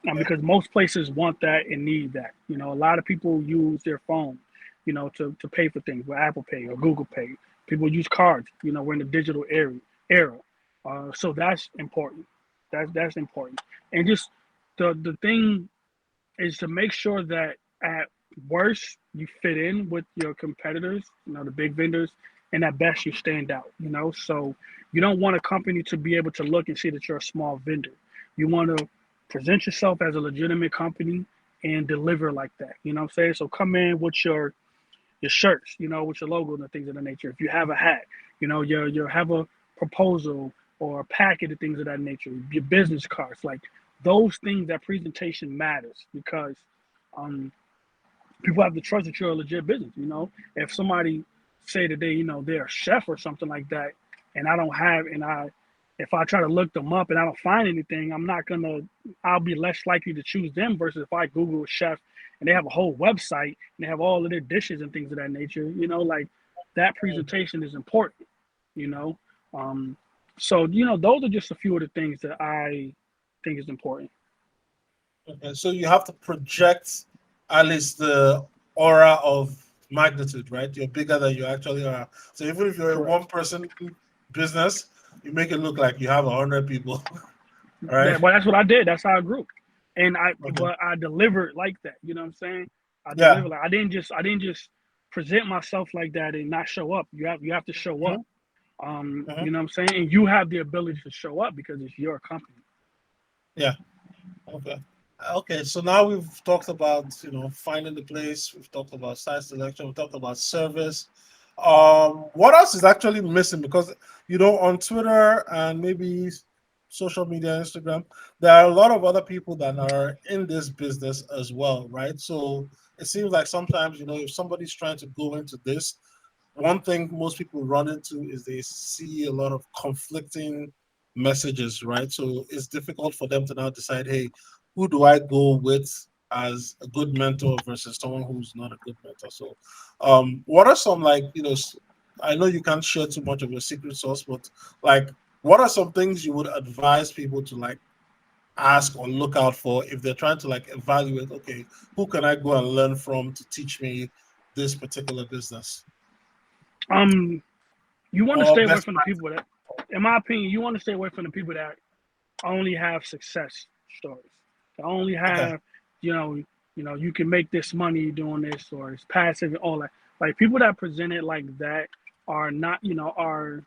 Okay. Because most places want that and need that. A lot of people use their phone, to pay for things with Apple Pay or Google Pay. People use cards. We're in the digital era, so that's important. That's important. And just the thing is to make sure that at worst you fit in with your competitors, the big vendors, and at best you stand out. So you don't want a company to be able to look and see that you're a small vendor. You want to present yourself as a legitimate company and deliver like that. You know what I'm saying? So come in with your shirts, with your logo and the things of that nature. If you have a hat, you have a proposal or a packet of things of that nature. Your business cards, like those things, that presentation matters because um, people have to trust that you're a legit business. If somebody say that they're a chef or something like that, and I don't have, and if I try to look them up and I don't find anything, I'll be less likely to choose them versus if I Google a chef and they have a whole website and they have all of their dishes and things of that nature. Like that Mhm. presentation is important. You know, um, so those are just a few of the things that I think is important. Okay. So you have to project at least the aura of magnitude, right? You're bigger than you actually are. So even if you're a Correct. one person business, you make it look like you have 100 people, right? Well, that's what I did. That's how I grew, and Okay. but I delivered like that. You know what I'm saying? I Yeah. delivered like I didn't just present myself like that and not show up. You have to show up. Mhm. Mhm. You know what I'm saying? And you have the ability to show up because it's your company. Yeah. Okay. Okay. So now we've talked about finding the place. We've talked about site selection. We've talked about service. What else is actually missing? Because on Twitter and maybe social media, Instagram, there are a lot of other people that are in this business as well, right? So it seems like sometimes if somebody's trying to go into this, one thing most people run into is they see a lot of conflicting messages, right? So it's difficult for them to now decide, hey, who do I go with as a good mentor versus someone who's not a good mentor? So, what are some I know you can't share too much of your secret sauce, but like, what are some things you would advise people to ask or look out for if they're trying to evaluate, okay, who can I go and learn from to teach me this particular business Um, you want to or stay away best from the people that, in my opinion, you want to stay away from the people that only have success stories. That only Okay. have, you know, you can make this money doing this or it's passive and all that. Like people that present it like that are not, are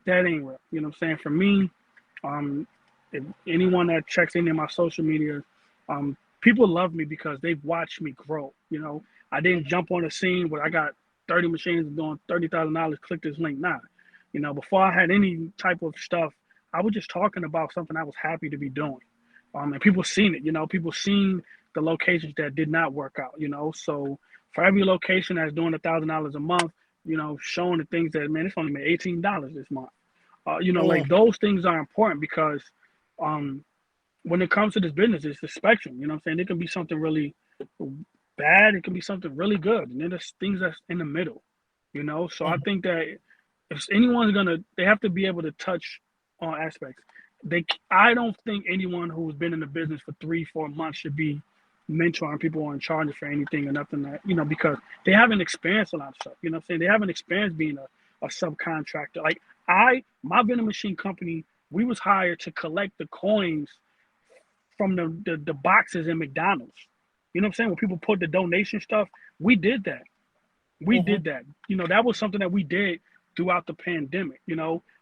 that ain't real. You know what I'm saying? For me, um, if anyone that checks any of my social media, people love me because they've watched me grow. I didn't jump on a scene where I got 30 machines doing $30,000. Click this link. Nah, before I had any type of stuff, I was just talking about something I was happy to be doing. And people seen it. People seen the locations that did not work out. So for every location that's doing $1,000 a month, showing the things that man, it's only made $18 this month. Mm, Like those things are important because um, when it comes to this business, it's the spectrum. You know what I'm saying? It can be something really bad, it can be something really good, and then there's things that's in the middle. So I mm, think that if anyone's gonna, they have to be able to touch on aspects. I don't think anyone who's been in the business for 3, 4 months should be mentoring people or in charge for anything or nothing that because they haven't experienced a lot of stuff. You know what I'm saying? They haven't experienced being a subcontractor. Like my vending machine company, we was hired to collect the coins from the boxes in McDonald's. You know what I'm saying? When people put the donation stuff, we did that. We mhm. did that. That was something that we did throughout the pandemic.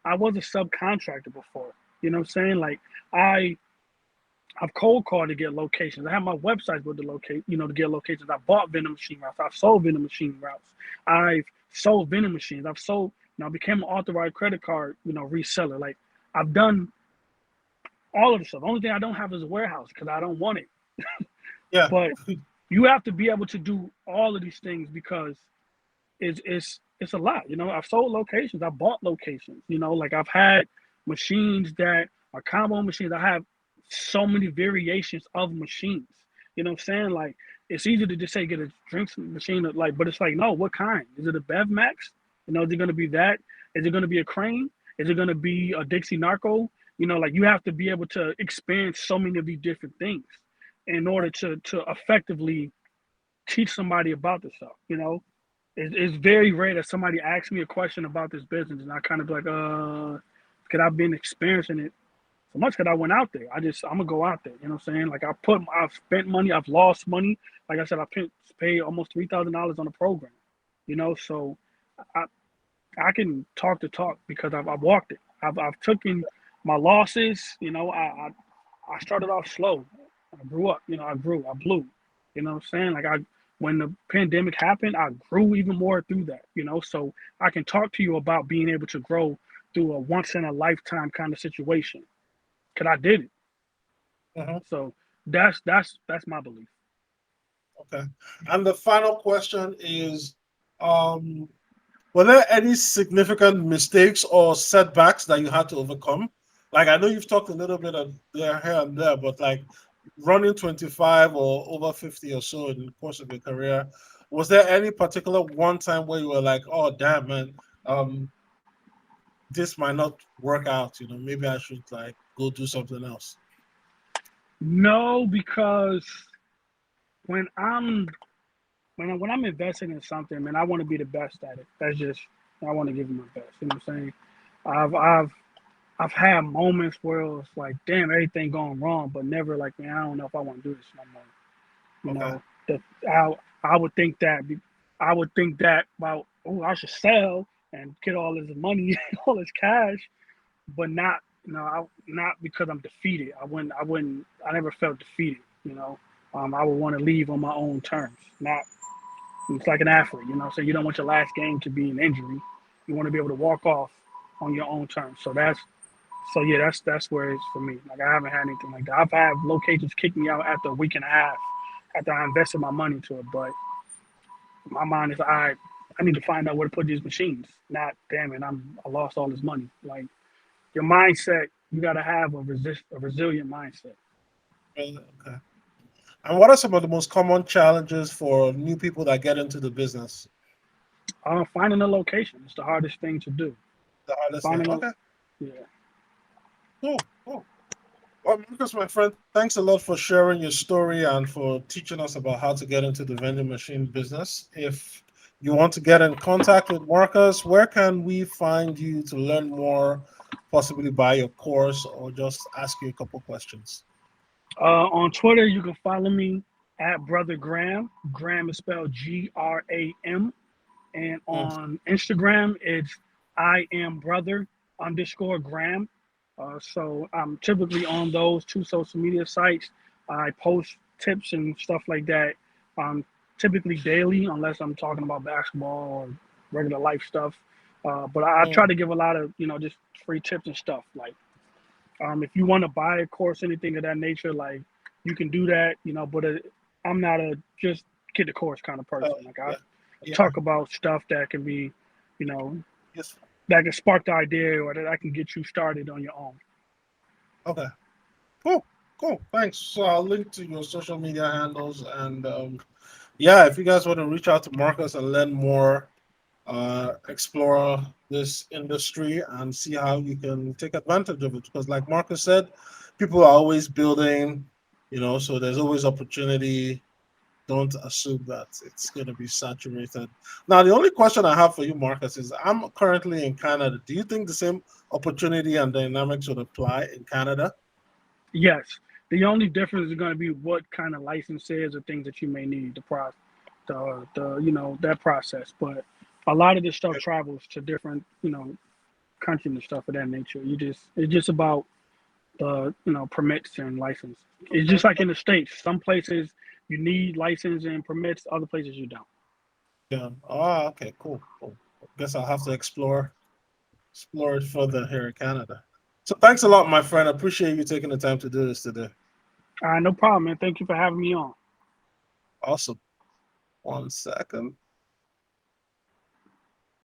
I was a subcontractor before. You know what I'm saying? Like I I've cold called to get locations. I have my websites with the locate, to get locations. I bought vending machine routes. I've sold vending machine routes. I've sold vending machines. I've sold, I became an authorized credit card, reseller. Like I've done all of the stuff. The only thing I don't have is a warehouse because I don't want it. Yeah. But you have to be able to do all of these things because it's a lot. I've sold locations, I bought locations. Like I've had machines that are combo machines. I have so many variations of machines. You know what I'm saying? Like it's easy to just say get a drinks machine, like, but it's like no, what kind? Is it a Bev Max? Is it going to be that? Is it going to be a Crane? Is it going to be a Dixie Narco? Like you have to be able to experience so many of these different things in order to effectively teach somebody about this stuff. It's very rare that somebody asks me a question about this business and I kind of be like, because I've been experiencing it so much because I went out there. I'm gonna go out there. You know what I'm saying? Like I've spent money, I've lost money. Like I said, I paid almost $3,000 on a program. So I I can talk the talk because I've walked it. I've taken my losses. I started off slow. I grew up. I grew. I blew. You know what I'm saying? Like when the pandemic happened, I grew even more through that. So I can talk to you about being able to grow through a once in a lifetime kind of situation. Cause I did it. Mhm. So that's my belief. Okay. And the final question is, um, were there any significant mistakes or setbacks that you had to overcome? Like I know you've talked a little bit of there here and there, but like running 25 or over 50 or so in the course of your career, was there any particular one time where you were like, oh damn man, um, this might not work out, maybe I should like go do something else. No, because when I'm when I'm investing in something, man, I want to be the best at it. That's just I want to give it my best. You know what I'm saying? I've I've I've had moments where it was like, damn, everything going wrong, but never like, man, I don't know if I want to do this no more. You Okay. know, that I would think that I would think that about, oh, I should sell and get all this money, all this cash, but not, not because I'm defeated. I never felt defeated. I would want to leave on my own terms. Not, it's like an athlete. So you don't want your last game to be an injury. You want to be able to walk off on your own terms. So yeah, that's where it's for me. Like I haven't had anything like that. I've had locations kick me out after a week and a half after I invested my money to it. But my mind is I need to find out where to put these machines. Not damn it, I lost all this money. Like your mindset, you gotta have a resilient mindset. Okay. And what are some of the most common challenges for new people that get into the business? Finding a location is the hardest thing to do. The hardest thing. Finding a Okay. Yeah. Cool. Cool. Well, Marcus, my friend, thanks a lot for sharing your story and for teaching us about how to get into the vending machine business. If you want to get in contact with Marcus, where can we find you to learn more, possibly buy your course or just ask you a couple questions? On Twitter, you can follow me at Brother Graham. Graham is spelled Gram. And Mm, on Instagram, it's I am brother underscore Graham. So I'm typically on those two social media sites. I post tips and stuff like that, typically daily, unless I'm talking about basketball or regular life stuff. But I try mm, to give a lot of, just free tips and stuff. Like, if you want to buy a course, anything of that nature, like you can do that, but I'm not a just get the course kind of person. Like I yeah. Yeah. talk about stuff that can be, you know, Yes. that can spark the idea or that I can get you started on your own. Okay. Cool. Cool. Thanks. So I'll link to your social media handles and yeah, if you guys want to reach out to Marcus and learn more, explore this industry and see how you can take advantage of it. Because, like Marcus said, people are always building, so there's always opportunity. Don't assume that it's going to be saturated. Now, the only question I have for you, Marcus, is I'm currently in Canada. Do you think the same opportunity and dynamics would apply in Canada? Yes, the only difference is going to be what kind of licenses or things that you may need to process that process. But a lot of this stuff travels to different countries and stuff of that nature. It's just about the permits and license. It's just like in the states. Some places you need license and permits. Other places you don't. Yeah. Oh, okay, cool. Cool. Guess I'll have to explore it further here in Canada. So thanks a lot, my friend. I appreciate you taking the time to do this today. No problem, man. Thank you for having me on. Awesome. 1 second.